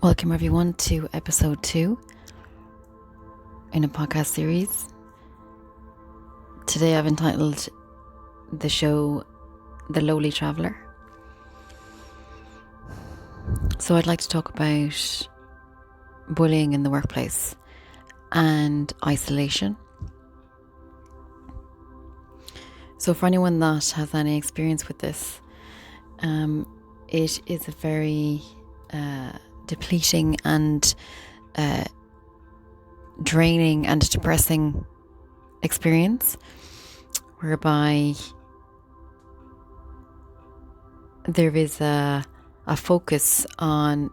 Welcome, everyone, to episode 2 in a podcast series. Today, I've entitled the show The Lowly Traveller. So, I'd like to talk about bullying in the workplace and isolation. So, for anyone that has any experience with this, it is a very depleting and draining and depressing experience, whereby there is a focus on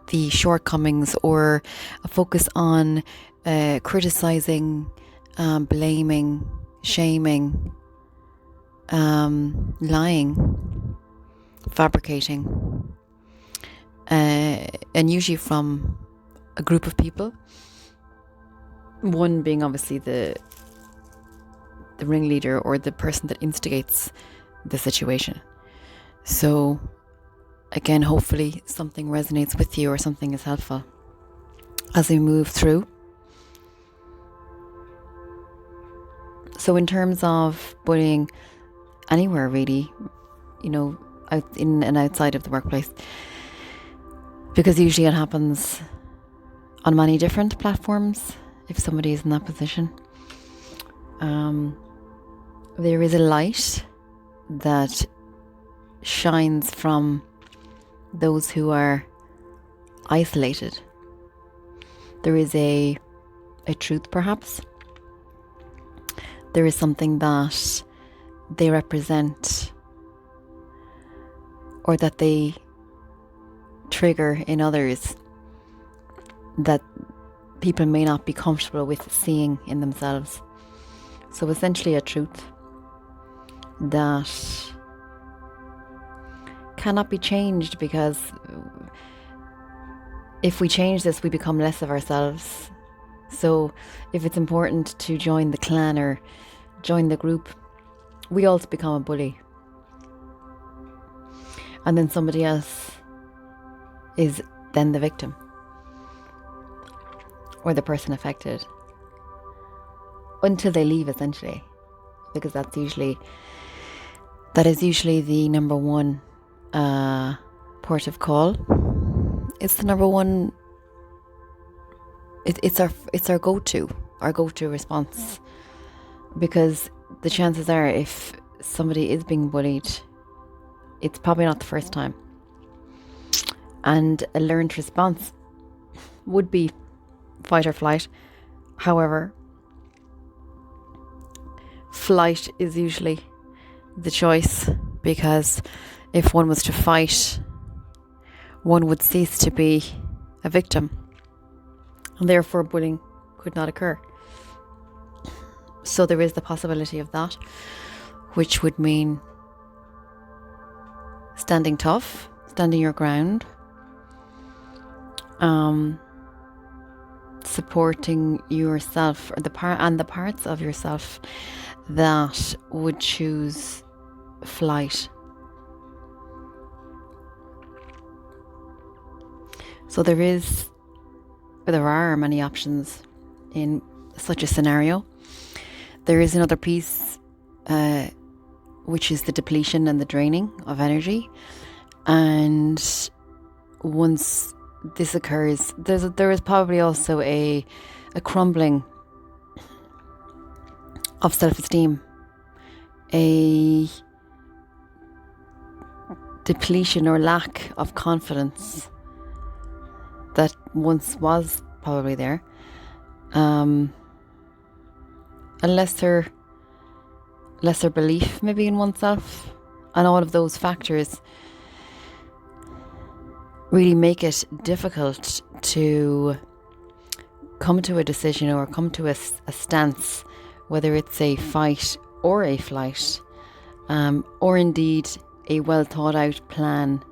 the shortcomings, or a focus on criticizing, blaming, shaming, lying, fabricating, and usually from a group of people, one being obviously the ringleader or the person that instigates the situation. So again, hopefully something resonates with you or something is helpful as we move through. So in terms of bullying anywhere really, out in and outside of the workplace, because usually it happens on many different platforms if somebody is in that position. There is a light that shines from those who are isolated. There is a truth, perhaps. There is something that they represent, or that they trigger in others, that people may not be comfortable with seeing in themselves. So essentially a truth that cannot be changed, because if we change this, we become less of ourselves. So if it's important to join the clan or join the group, we also become a bully. And then somebody else is then the victim, or the person affected, until they leave, essentially, because that is usually the number one port of call. It's the number one. It's our go-to response, because the chances are, if somebody is being bullied, it's probably not the first time, and a learned response would be fight or flight. However, flight is usually the choice, because if one was to fight, one would cease to be a victim, and therefore bullying could not occur. So there is the possibility of that, which would mean standing tough, standing your ground, supporting yourself, or the parts of yourself that would choose flight. So there are many options in such a scenario. There is another piece, which is the depletion and the draining of energy. And once this occurs, there is probably also a crumbling of self-esteem, a depletion or lack of confidence that once was probably there, a lesser belief maybe in oneself, and all of those factors really make it difficult to come to a decision or come to a stance, whether it's a fight or a flight, or indeed a well thought out plan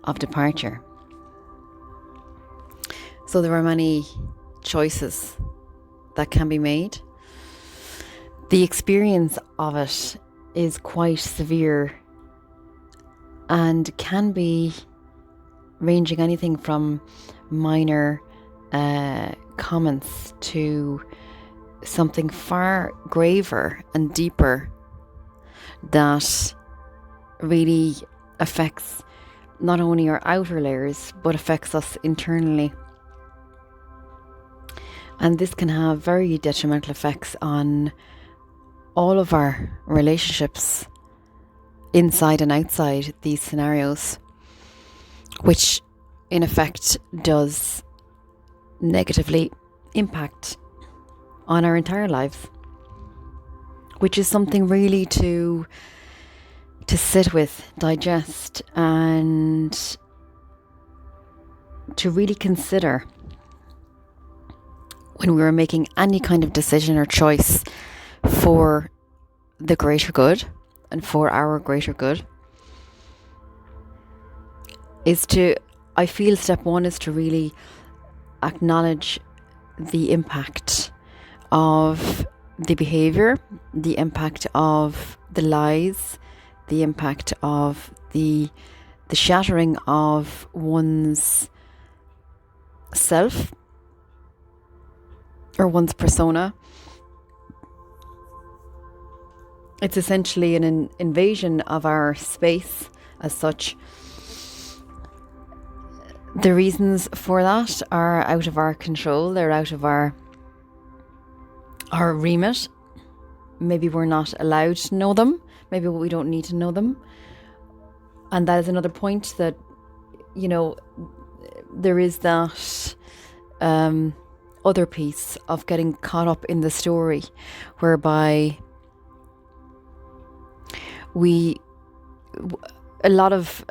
of departure. So there are many choices that can be made. The experience of it is quite severe and can be ranging anything from minor comments to something far graver and deeper that really affects not only our outer layers but affects us internally. And this can have very detrimental effects on all of our relationships inside and outside these scenarios, which in effect does negatively impact on our entire lives, which is something really to sit with, digest, and to really consider when we are making any kind of decision or choice for the greater good and for our greater good. I feel step one is to really acknowledge the impact of the behavior, the impact of the lies, the impact of the shattering of one's self or one's persona. It's essentially an invasion of our space as such. The reasons for that are out of our control. They're out of our remit. Maybe we're not allowed to know them. Maybe we don't need to know them. And that is another point that, there is that other piece of getting caught up in the story, whereby a lot of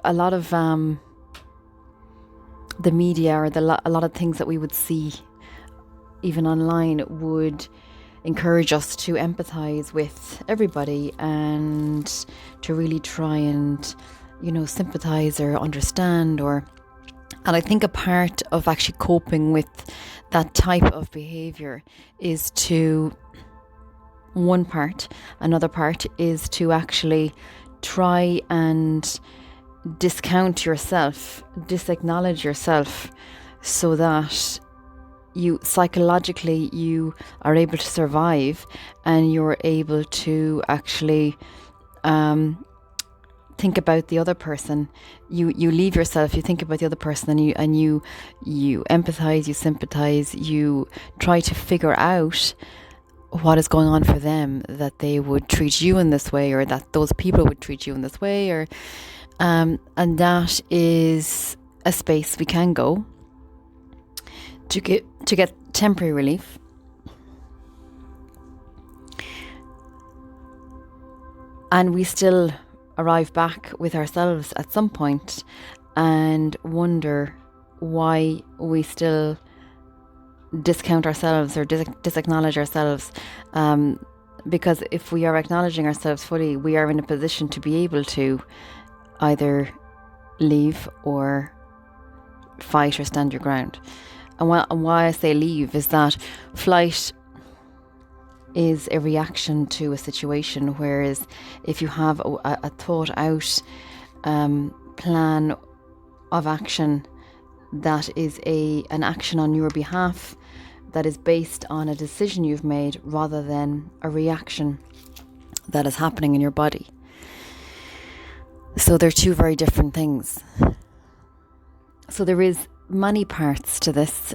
the media or a lot of things that we would see even online would encourage us to empathize with everybody and to really try and sympathize or understand, and I think a part of actually coping with that type of behavior is another part is to actually try and disacknowledge yourself, so that you psychologically you are able to survive and you're able to actually think about the other person. You leave yourself, you think about the other person, and you empathize, you sympathize, you try to figure out what is going on for them, that they would treat you in this way, or that those people would treat you in this way, or and that is a space we can go to get temporary relief. And we still arrive back with ourselves at some point and wonder why we still discount ourselves or disacknowledge ourselves, because if we are acknowledging ourselves fully, we are in a position to be able to either leave or fight or stand your ground. And why I say leave is that flight is a reaction to a situation, whereas if you have a thought out plan of action that is an action on your behalf, that is based on a decision you've made rather than a reaction that is happening in your body. So they're two very different things. So there is many parts to this.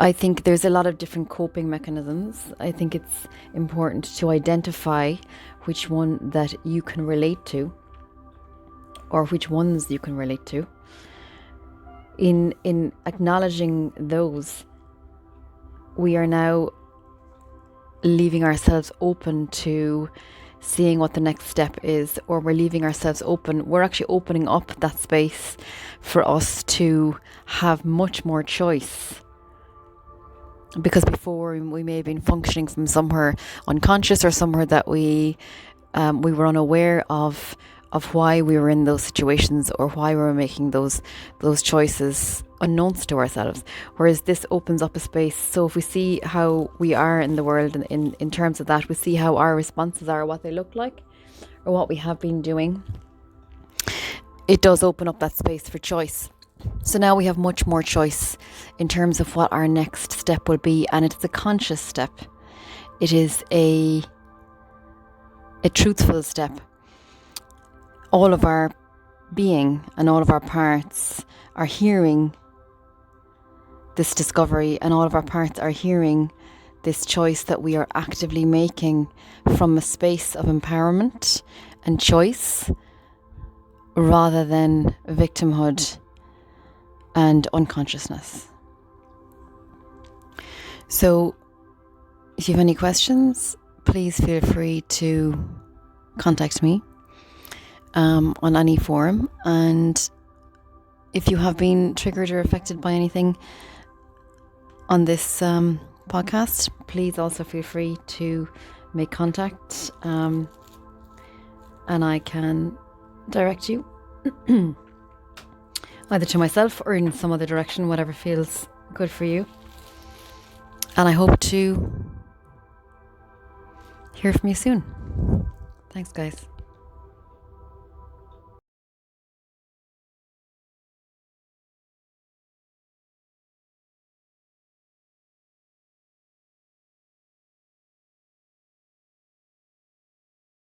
I think there's a lot of different coping mechanisms. I think it's important to identify which one that you can relate to, or which ones you can relate to. In acknowledging those, we are now leaving ourselves open to seeing what the next step is, or we're leaving ourselves open. We're actually opening up that space for us to have much more choice. Because before we may have been functioning from somewhere unconscious, or somewhere that we were unaware of why we were in those situations, or why we were making those choices unknowns to ourselves. Whereas this opens up a space. So if we see how we are in the world in terms of that, we see how our responses are, what they look like, or what we have been doing. it does open up that space for choice. So now we have much more choice in terms of what our next step will be, and it's a conscious step. It is a truthful step. All of our being and all of our parts are hearing this discovery, and all of our parts are hearing this choice that we are actively making from a space of empowerment and choice rather than victimhood and unconsciousness. So if you have any questions, please feel free to contact me on any forum. And if you have been triggered or affected by anything on this podcast, please also feel free to make contact, and I can direct you either to myself or in some other direction, whatever feels good for you. And I hope to hear from you soon. Thanks, guys.